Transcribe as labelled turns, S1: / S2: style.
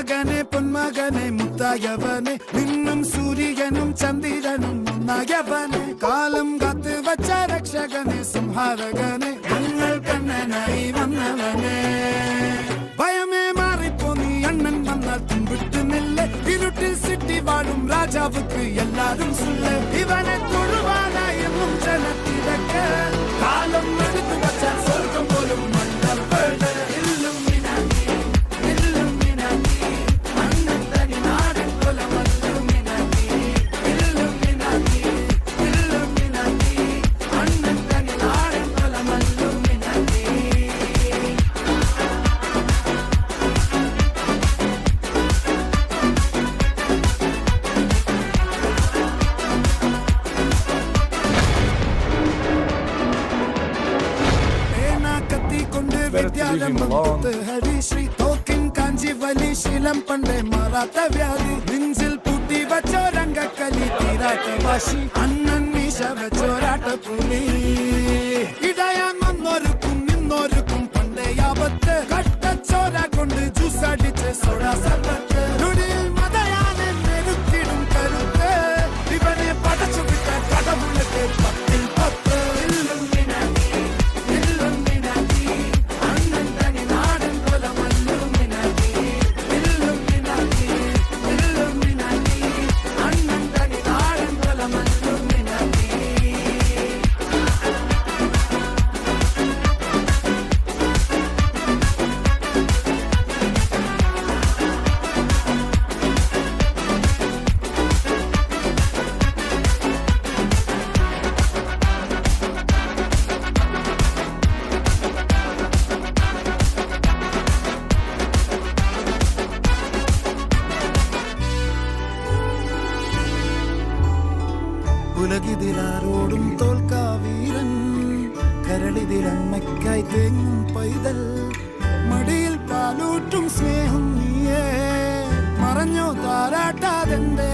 S1: പൊന്മകനെ മുത്തായവനെ നിന്നും സൂര്യനും ചന്ദ്രനും ഒന്നായവനെ കാലം കാത്ത് വച്ച രക്ഷകനെ സംഹാരകനെ ഞങ്ങൾ കണ്ണനായി വന്നവനെ ഭയമേ മാറിപ്പോ നീ അണ്ണൻ വന്നാൽ തുമ്പിട്ടുന്നില്ല ഇരുട്ടിൽ സിറ്റി വാഴും രാജാവുക്ക് എല്ലാരും സുല്ല ഇവനെ തൊഴുവാനായി എന്നും ജനത്തിരക്ക് കാലം എടുത്തു വച്ചാൽ സ്വർഗം പോലും ഹരിശ്രീ തോക്കിൻ കാഞ്ചി വലി ശീലം പണ്ടേ മാറാത്ത വ്യാധി നെഞ്ചിൽ പൂട്ടി വച്ചോരംഗക്കലി തീരാത്ത വാശി അണ്ണൻ മീശ വെച്ചോരാട്ട പുലി ഇടയാൻ വന്നോർക്കും നിന്നോർക്കും പണ്ടേ ആപത്ത് കട്ടച്ചോര കൊണ്ട് ജ്യൂസ് അടിച്ച് സോഡാ സർബത്ത് നൊടിയിൽ മതയാനെ നെരുക്കിടും കരുത്ത് ഇവനെ പടച്ചു വിട്ട കടവുള്ളത്തെ പത്തിൽ പത്ത് ഉലകിതിലാരോടും തോൽക്കാവീരൻ കരളിതിലമ്മയ്ക്കായി തേങ്ങും പൈതൽ മടിയിൽ പാലൂട്ടും സ്നേഹം നീയേ മറഞ്ഞോ താരാട്ടാതെന്തേ